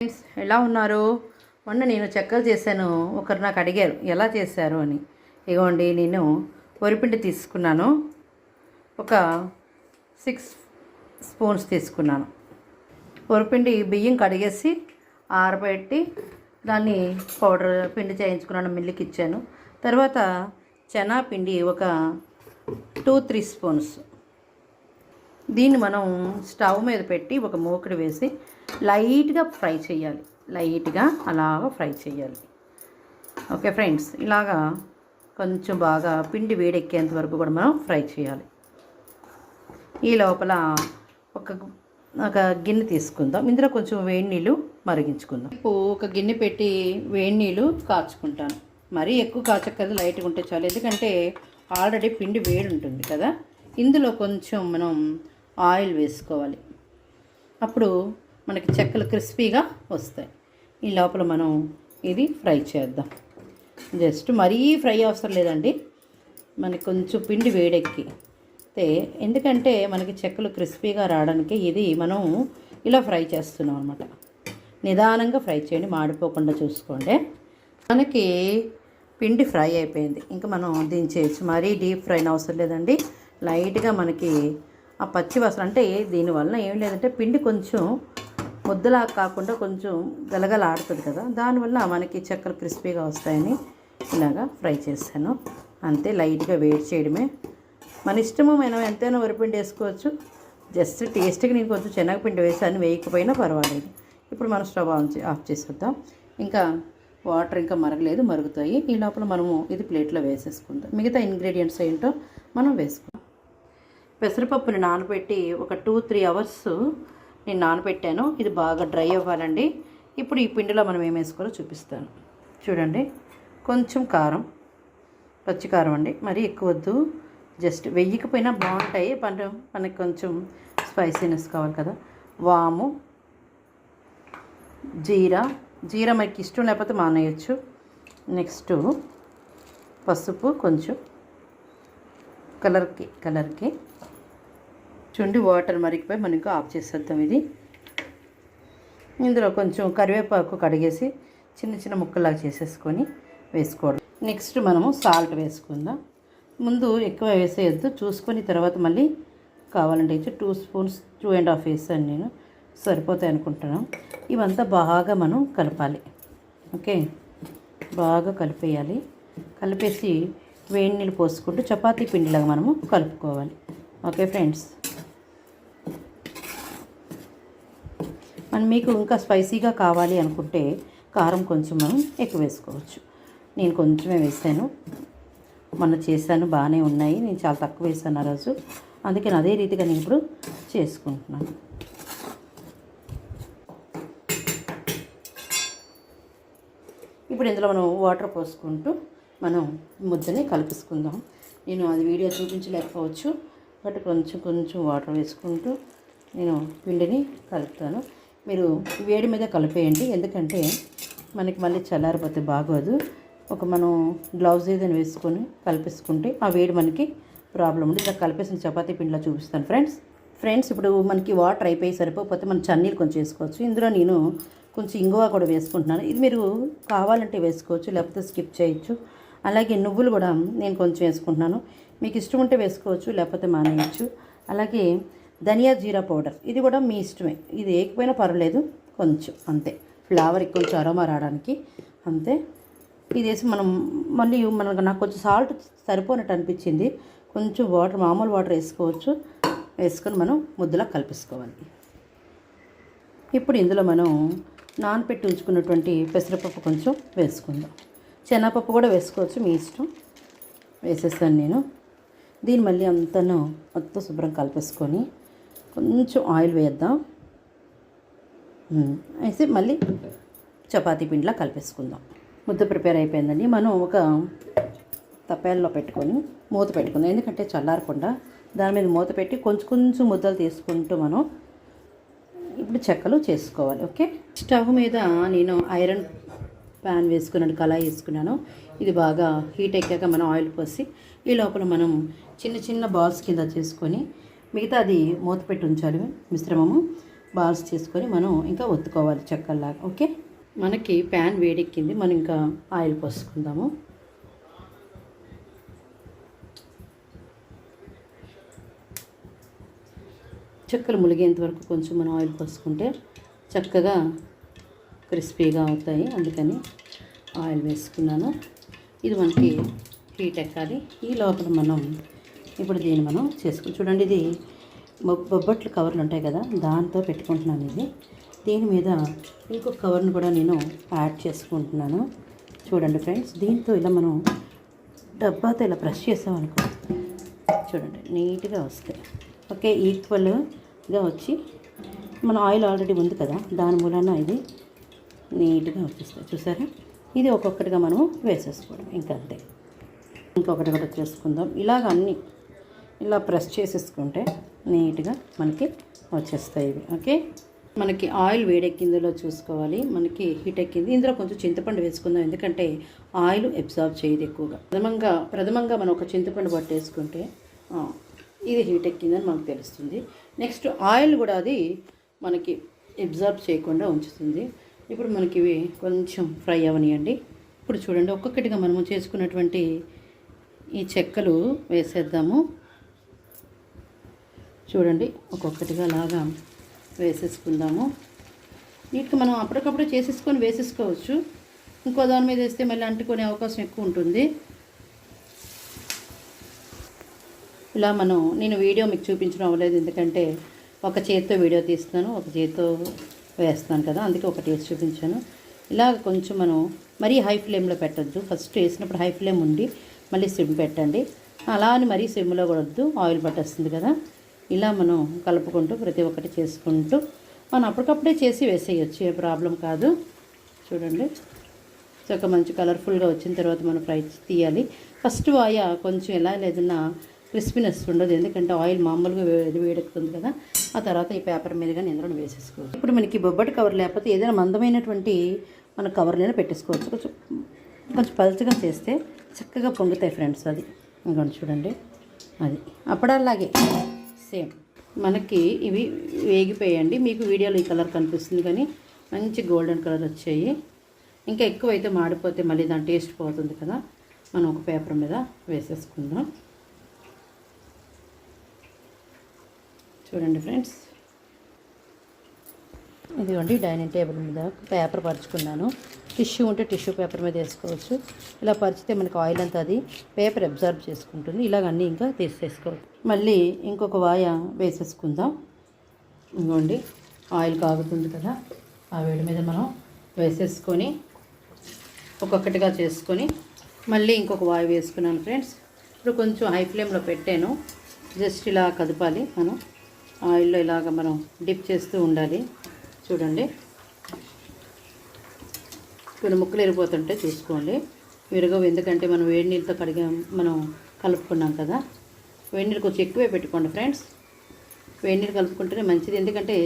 Friends ఎలా ఉన్నారు? మొన్న నేను చెక్కలు చేశాను. ఒకరు నాకు అడిగారు ఎలా చేశారు అని. ఇగోండి, నేను వరిపిండి తీసుకున్నాను. ఒక 6 స్పూన్స్ తీసుకున్నాను. వరిపిండి బియ్యం కడిగేసి ఆరబెట్టి దాన్ని పౌడర్ పిండి చేయించుకున్నాను, మిల్లుకి ఇచ్చాను. తర్వాత శనగపిండి ఒక 2-3 స్పూన్స్. దీన్ని మనం స్టవ్ మీద పెట్టి ఒక మూకుడు వేసి లైట్గా ఫ్రై చేయాలి. లైట్గా అలాగా ఫ్రై చేయాలి. ఓకే ఫ్రెండ్స్, ఇలాగా కొంచెం బాగా పిండి వేడెక్కేంత వరకు కూడా మనం ఫ్రై చేయాలి. ఈ లోపల ఒక గిన్నె తీసుకుందాం. ఇందులో కొంచెం వేడి నీళ్ళు మరిగించుకుందాం. ఇప్పుడు ఒక గిన్నె పెట్టి వేడి నీళ్ళు కాచుకుంటాను. మరీ ఎక్కువ కాచక్కర్లేదు, లైట్గా ఉంటే చాలు. ఎందుకంటే ఆల్రెడీ పిండి వేడి ఉంటుంది కదా. ఇందులో కొంచెం మనం ఆయిల్ వేసుకోవాలి. అప్పుడు మనకి చెక్కలు క్రిస్పీగా వస్తాయి. ఈ లోపల మనం ఇది ఫ్రై చేద్దాం. జస్ట్ మరీ ఫ్రై అవసరం లేదండి, మనకి కొంచెం పిండి వేడెక్కి. ఎందుకంటే మనకి చెక్కలు క్రిస్పీగా రావడానికి ఇది మనం ఇలా ఫ్రై చేస్తున్నాం అనమాట. నిదానంగా ఫ్రై చేయండి, మాడిపోకుండా చూసుకోండి. మనకి పిండి ఫ్రై అయిపోయింది, ఇంకా మనం దించేయచ్చు. మరీ డీప్ ఫ్రైని అవసరం లేదండి. లైట్గా మనకి ఆ పచ్చి వాసన, అంటే దీనివల్ల ఏం లేదంటే పిండి కొంచెం ముద్దలా కాకుండా కొంచెం గలగలాడుతుంది కదా, దానివల్ల మనకి చెక్కలు క్రిస్పీగా వస్తాయని ఇలాగా ఫ్రై చేశాను. అంతే, లైట్గా వేడి చేయడమే. మన ఇష్టము, మనం ఎంతైనా వరిపిండి వేసుకోవచ్చు. జస్ట్ టేస్ట్కి నేను కొంచెం శనగపిండి వేసాను, వేయకపోయినా పర్వాలేదు. ఇప్పుడు మనం స్టవ్ ఆఫ్ చేసేద్దాం. ఇంకా వాటర్ ఇంకా మరగలేదు, మరుగుతాయి. ఈ లోపల మనము ఇది ప్లేట్లో వేసేసుకుందాం. మిగతా ఇంగ్రీడియంట్స్ ఏంటో మనం వేసుకుందాం. పెసరపప్పుని నానబెట్టి ఒక 2-3 అవర్స్ నేను నానబెట్టాను. ఇది బాగా డ్రై అవ్వాలండి. ఇప్పుడు ఈ పిండిలో మనం ఏం వేసుకోవాలో చూపిస్తాను. చూడండి, కొంచెం కారం, పచ్చి కారం అండి, మరీ ఎక్కువ వద్దు. జస్ట్ వెయ్యకపోయినా బాగుంటాయి, మనకి కొంచెం స్పైసీనెస్ కావాలి కదా. వాము, జీరా మనకి ఇష్టం లేకపోతే మానేయచ్చు. నెక్స్ట్ పసుపు కొంచెం కలర్కి. చూడండి, వాటర్ మరిగిపోయి మనం ఇంకా ఆఫ్ చేసేద్దాం. ఇది ఇందులో కొంచెం కరివేపాకు కడిగేసి చిన్న చిన్న ముక్కలాగా చేసేసుకొని వేసుకోవడం. నెక్స్ట్ మనము సాల్ట్ వేసుకుందాం. ముందు ఎక్కువ వేసేయద్దు, చూసుకొని తర్వాత మళ్ళీ కావాలంటే 2 స్పూన్స్ 2.5 వేసాను నేను, సరిపోతాయి అనుకుంటున్నాను. ఇవంతా బాగా మనం కలపాలి. ఓకే, బాగా కలిపేయాలి. కలిపేసి వేడి నీళ్ళు పోసుకుంటూ చపాతీ పిండిలాగా మనము కలుపుకోవాలి. ఓకే ఫ్రెండ్స్, మీకు ఇంకా స్పైసీగా కావాలి అనుకుంటే కారం కొంచెం మనం ఎక్కువ వేసుకోవచ్చు. నేను కొంచెమే వేసాను, మొన్న చేశాను, బాగానే ఉన్నాయి. నేను చాలా తక్కువ వేసాను ఆ రోజు, అందుకని అదే రీతిగా నేను ఇప్పుడు చేసుకుంటున్నాను. ఇప్పుడు ఇందులో మనం వాటర్ పోసుకుంటూ మనం ముద్దని కలిపేసుకుందాం. నేను అది వీడియో చూపించలేకపోవచ్చు, బట్ కొంచెం వాటర్ వేసుకుంటూ నేను పిండిని కలుపుతాను. మీరు వేడి మీద కలిపేయండి, ఎందుకంటే మనకి మళ్ళీ చల్లారిపోతే బాగోదు. మనం గ్లౌజ్ ఏదైనా వేసుకొని కలిపేసుకుంటే ఆ వేడి మనకి ప్రాబ్లం ఉంది. ఇలా కలిపేసిన చపాతీ పిండిలో చూపిస్తాను ఫ్రెండ్స్. ఇప్పుడు మనకి వాటర్ అయిపోయి సరిపోతే మనం చన్నీళ్ళు కొంచెం వేసుకోవచ్చు. ఇందులో నేను కొంచెం ఇంగువ కూడా వేసుకుంటున్నాను. ఇది మీరు కావాలంటే వేసుకోవచ్చు, లేకపోతే స్కిప్ చేయొచ్చు. అలాగే నువ్వులు కూడా నేను కొంచెం వేసుకుంటున్నాను. మీకు ఇష్టం ఉంటే వేసుకోవచ్చు, లేకపోతే మానేయచ్చు. అలాగే ధనియా జీరా పౌడర్, ఇది కూడా మీ ఇష్టమే. ఇది వేయకపోయినా పర్వాలేదు, కొంచెం అంతే, ఫ్లేవర్ కొంచెం అరోమా రావడానికి అంతే. ఇది వేసి మనం మళ్ళీ నాకు కొంచెం సాల్ట్ సరిపోనట్టు అనిపించింది, కొంచెం వాటర్, మామూలు వాటర్ వేసుకోవచ్చు. వేసుకొని మనం ముద్దలా కలిపేసుకోవాలి. ఇప్పుడు ఇందులో మనం నానపెట్టి ఉంచుకున్నటువంటి పెసరపప్పు కొంచెం వేసుకుందాం. శనగపప్పు కూడా వేసుకోవచ్చు, మీ ఇష్టం. వేసేస్తాను నేను. దీన్ని మళ్ళీ మొత్తం శుభ్రం కలిపేసుకొని కొంచెం ఆయిల్ వేద్దాం. వేసి మళ్ళీ చపాతీ పిండిలా కలిపేసుకుందాం. ముద్ద ప్రిపేర్ అయిపోయిందండి. మనం ఒక తప్పేల్లో పెట్టుకొని మూత పెట్టుకుందాం, ఎందుకంటే చల్లారకుండా దాని మీద మూత పెట్టి కొంచెం ముద్దలు తీసుకుంటూ మనం ఇప్పుడు చెక్కలు చేసుకోవాలి. ఓకే, స్టవ్ మీద నేను ఐరన్ ప్యాన్ వేసుకున్నాను, కళాయి వేసుకున్నాను. ఇది బాగా హీట్ ఎక్కాక మనం ఆయిల్ పోసి ఈ లోపల మనం చిన్న బాల్స్ కింద చేసుకొని మిగతా అది మూత పెట్టి ఉంచాలి మిశ్రమము. బాల్స్ చేసుకొని మనం ఇంకా ఒత్తుకోవాలి చెక్కల్లాగా. ఓకే, మనకి ప్యాన్ వేడెక్కింది, మనం ఇంకా ఆయిల్ పోసుకుందాము. చెక్కలు ములిగేంత వరకు కొంచెం మనం ఆయిల్ పోసుకుంటే చక్కగా క్రిస్పీగా అవుతాయి. అందుకని ఆయిల్ వేసుకున్నాను. ఇది మనకి హీట్ ఎక్కాలి. ఈ లోపల మనం ఇప్పుడు దీన్ని మనం చేసుకుని చూడండి. ఇది బొబ్బట్లు కవర్లు ఉంటాయి కదా, దాంతో పెట్టుకుంటున్నాను. దీని మీద ఇంకొక కవర్ను కూడా నేను యాడ్ చేసుకుంటున్నాను. చూడండి ఫ్రెండ్స్, దీంతో ఇలా మనం డబ్బాతో ఇలా ప్రెస్ చేసామనుకో, చూడండి నీట్గా వస్తాయి. ఓకే, ఈక్వల్గా వచ్చి మన ఆయిల్ ఆల్రెడీ ఉంది కదా, దాని మూలన ఇది నీట్గా వచ్చేస్తాయి. చూసారా, ఇది ఒక్కొక్కటిగా మనం వేసేసుకోవడం, ఇంకా అంతే. ఇంకొకటి కూడా చేసుకుందాం. ఇలాగ అన్నీ ఇలా ప్రెస్ చేసేసుకుంటే నీట్గా మనకి వచ్చేస్తాయి ఇవి. ఓకే, మనకి ఆయిల్ వేడెక్కిందిలో చూసుకోవాలి. మనకి హీట్ ఎక్కింది. ఇందులో కొంచెం చింతపండు వేసుకుందాం, ఎందుకంటే ఆయిల్ అబ్జార్బ్ చేయదు ఎక్కువగా. ప్రథమంగా మనం ఒక చింతపండు పట్టేసుకుంటే ఇది హీట్ ఎక్కిందని మనకు తెలుస్తుంది. నెక్స్ట్ ఆయిల్ కూడా అది మనకి అబ్జార్బ్ చేయకుండా ఉంచుతుంది. ఇప్పుడు మనకి ఇవి కొంచెం ఫ్రై అవనియండి. ఇప్పుడు చూడండి, ఒక్కొక్కటిగా మనము చేసుకున్నటువంటి ఈ చెక్కలు వేసేద్దాము. చూడండి, ఒక్కొక్కటిగా లాగా వేసేసుకుందాము. నీట్గా మనం అప్పటికప్పుడు చేసేసుకొని వేసేసుకోవచ్చు. ఇంకో దాని మీద వేస్తే మళ్ళీ అంటుకునే అవకాశం ఎక్కువ ఉంటుంది. ఇలా నేను వీడియో మీకు చూపించడం అవ్వలేదు, ఎందుకంటే ఒక చేతితో వీడియో తీస్తున్నాను, ఒక చేతితో వేస్తాను కదా, అందుకే ఒకటి వేసి చూపించాను. ఇలాగ కొంచెం మనం మరీ హై ఫ్లేమ్లో పెట్టద్దు. ఫస్ట్ వేసినప్పుడు హై ఫ్లేమ్ ఉండి మళ్ళీ సిమ్ పెట్టండి. అలా అని మరీ సిమ్లో కూడా వద్దు, ఆయిల్ పట్టేస్తుంది కదా. ఇలా మనం కలుపుకుంటూ ప్రతి ఒక్కటి చేసుకుంటూ మనం అప్పటికప్పుడే చేసి వేసేయచ్చు, ఏ ప్రాబ్లం కాదు. చూడండి, ఒక మంచి కలర్ఫుల్గా వచ్చిన తర్వాత మనం ఫ్రై తీయాలి. ఫస్ట్ కొంచెం ఎలా లేదన్నా క్రిస్పీనెస్ ఉండదు, ఎందుకంటే ఆయిల్ మామూలుగా వేడెక్కుతుంది కదా. ఆ తర్వాత ఈ పేపర్ మీద కానీ ఇందులో వేసేసుకోవచ్చు. ఇప్పుడు మనకి బొబ్బటి కవర్ లేకపోతే ఏదైనా మందమైనటువంటి మన కవర్లైనా పెట్టేసుకోవచ్చు. కొంచెం పలుచగా చేస్తే చక్కగా పొంగుతాయి ఫ్రెండ్స్. అది ఇంకోటి చూడండి, అది అప్పుడలాగే సేమ్. మనకి ఇవి వేగిపోయాయండి. మీకు వీడియోలో ఈ కలర్ కనిపిస్తుంది, కానీ మంచి గోల్డెన్ కలర్ వచ్చాయి. ఇంకా ఎక్కువైతే మాడిపోతే మళ్ళీ దాని టేస్ట్ పోతుంది కదా. మనం ఒక పేపర్ మీద వేసేసుకుందాం. చూడండి ఫ్రెండ్స్, ఇదిగోండి డైనింగ్ టేబుల్ మీద పేపర్ పరుచుకున్నాను. టిష్యూ ఉంటే టిష్యూ పేపర్ మీద వేసుకోవచ్చు. ఇలా పరిచితే మనకు ఆయిల్ అంతా అది పేపర్ అబ్జర్వ్ చేసుకుంటుంది. ఇలాగ అన్నీ ఇంకా తీసేసుకోవచ్చు. మళ్ళీ ఇంకొక వేసేసుకుందాం. ఇదిగోండి ఆయిల్ కాగుతుంది కదా, ఆ వేడి మీద మనం వేసేసుకొని ఒక్కొక్కటిగా చేసుకొని మళ్ళీ ఇంకొక వేసుకున్నాను ఫ్రెండ్స్. ఇప్పుడు కొంచెం హై ఫ్లేమ్లో పెట్టాను. జస్ట్ ఇలా కదపాలి, మనం ఆయిల్లో ఇలాగ మనం డిప్ చేస్తూ ఉండాలి. చూడండి, ఇప్పుడు ముక్కలు ఎరిపోతుంటే చూసుకోండి, విరగవు. ఎందుకంటే మనం వేడి నీళ్ళతో మనం కలుపుకున్నాం కదా. వేడి నీళ్ళు కొంచెం ఎక్కువే పెట్టుకోండి ఫ్రెండ్స్. వేడి నీళ్ళు కలుపుకుంటేనే మంచిది, ఎందుకంటే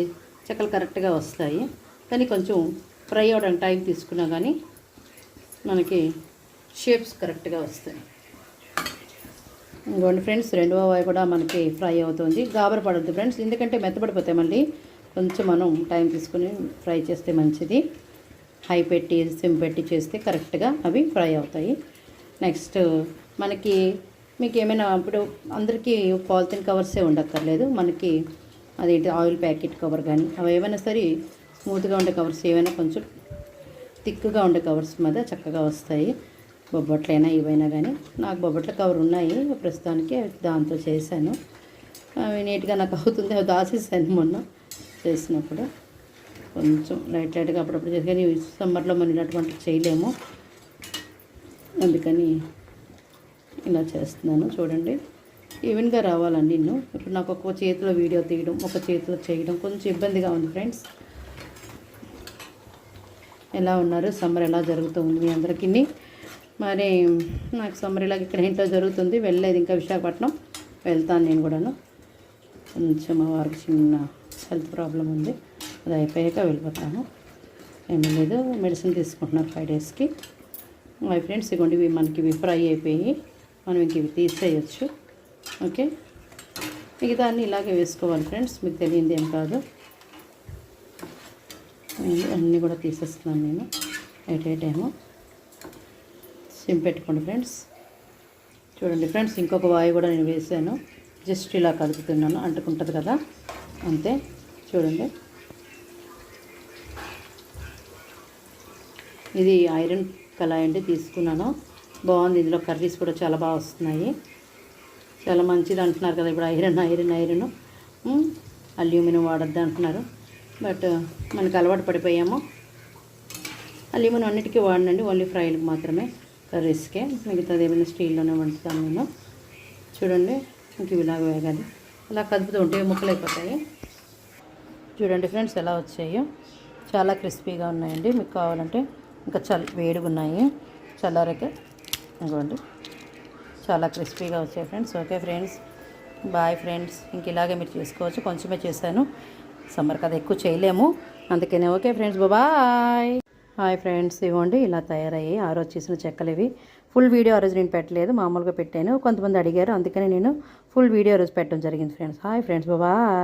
చెక్కలు కరెక్ట్గా వస్తాయి. కానీ కొంచెం ఫ్రై అవ్వడానికి టైం తీసుకున్నా కానీ మనకి షేప్స్ కరెక్ట్గా వస్తాయి. ఇంకోండి ఫ్రెండ్స్, రెండవ కూడా మనకి ఫ్రై అవుతుంది. గాబర పడద్దు ఫ్రెండ్స్, ఎందుకంటే మెత్తపడిపోతాయి. మళ్ళీ కొంచెం మనం టైం తీసుకుని ఫ్రై చేస్తే మంచిది. హై పెట్టి సిమ్ పెట్టి చేస్తే కరెక్ట్గా అవి ఫ్రై అవుతాయి. నెక్స్ట్ మీకు ఏమైనా ఇప్పుడు అందరికీ పాలిథిన్ కవర్సే ఉండక్కర్లేదు. మనకి అదేంటి ఆయిల్ ప్యాకెట్ కవర్ కానీ అవి ఏమైనా సరే స్మూత్గా ఉండే కవర్స్, ఏమైనా కొంచెం థిక్గా ఉండే కవర్స్ మీద చక్కగా వస్తాయి. బొబ్బట్లైనా ఇవైనా కానీ నాకు బొబ్బట్ల కవర్ ఉన్నాయి ప్రస్తుతానికి, దాంతో చేశాను. అవి నీట్గా నాకు అవుతుంది. అవి దాచేసాను మొన్న చేసినప్పుడు. కొంచెం లైట్గా అప్పుడప్పుడు చేసి, కానీ సమ్మర్లో మనం ఇలాంటి వంటలు చేయలేము, అందుకని ఇలా చేస్తున్నాను. చూడండి, ఈవెన్గా రావాలండి. ఇప్పుడు నాకు ఒక చేతిలో వీడియో తీయడం, ఒక చేతిలో చేయడం కొంచెం ఇబ్బందిగా ఉంది ఫ్రెండ్స్. ఎలా ఉన్నారు? సమ్మర్ ఎలా జరుగుతుంది మీ అందరికీ? మరి నాకు సమ్మర్ ఇలాగ ఇక్కడ ఇంట్లో జరుగుతుంది, వెళ్ళలేదు ఇంకా విశాఖపట్నం. వెళ్తాను నేను కూడాను. కొంచెం మా వారికి చిన్న హెల్త్ ప్రాబ్లం ఉంది, అది అయిపోయాక వెళ్ళిపోతాను. ఏమీ లేదు, మెడిసిన్ తీసుకుంటున్నారు 5 డేస్కి. మై ఫ్రెండ్స్, ఇవ్వండి ఇవి ఫ్రై అయిపోయి మనం ఇంక ఇవి తీసేయచ్చు. ఓకే, మిగతాన్ని ఇలాగే వేసుకోవాలి ఫ్రెండ్స్, మీకు తెలియంది ఏం కాదు. అన్నీ కూడా తీసేస్తున్నాను నేను ఎట్ ఏ టైము. సిమ్ పెట్టుకోండి ఫ్రెండ్స్. చూడండి ఫ్రెండ్స్, ఇంకొక వాయి కూడా నేను వేసాను. జస్ట్ ఇలా కలుపుతున్నాను, అంటుకుంటుంది కదా అంతే. చూడండి, ఇది ఐరన్ కళాయి అండి తీసుకున్నాను. బాగుంది. ఇందులో కర్రీస్ కూడా చాలా బాగా వస్తున్నాయి. చాలా మంచిది అంటున్నారు కదా ఇప్పుడు ఐరన్ అల్యూమినియం వాడద్దు అంటున్నారు. బట్ మనకు అలవాటు పడిపోయాము. అల్యూమినియం అన్నిటికీ వాడనండి, ఓన్లీ ఫ్రైలకు మాత్రమే, కర్రీస్కే. మిగతాది ఏమైనా స్టీల్లోనే వండుతాను నేను. చూడండి, ఇంక ఇలాగ వేగాలి. అలా కదుపుతూ ఉంటే ముక్కలు అయిపోతాయి. చూడండి ఫ్రెండ్స్ ఎలా వచ్చాయో, చాలా క్రిస్పీగా ఉన్నాయండి. మీకు కావాలంటే ఇంకా వేడిగా ఉన్నాయి, చల్లారకే ఇవ్వండి. చాలా క్రిస్పీగా వచ్చాయి friends. Okay friends, bye friends. ఇంక ఇలాగే మీరు చేసుకోవచ్చు. కొంచెమే చేశాను, సమ్మర్ కదా ఎక్కువ చేయలేము, అందుకనే. Okay friends, bye. Hi friends, ఇవ్వండి ఇలా తయారయ్యాయి ఆ రోజు చేసిన చెక్కలు ఇవి. ఫుల్ వీడియో ఆ రోజు నేను పెట్టలేదు, మామూలుగా పెట్టాను. కొంతమంది అడిగారు, అందుకని నేను ఫుల్ వీడియో రోజు పెట్టడం జరిగింది ఫ్రెండ్స్. Hi friends, bye.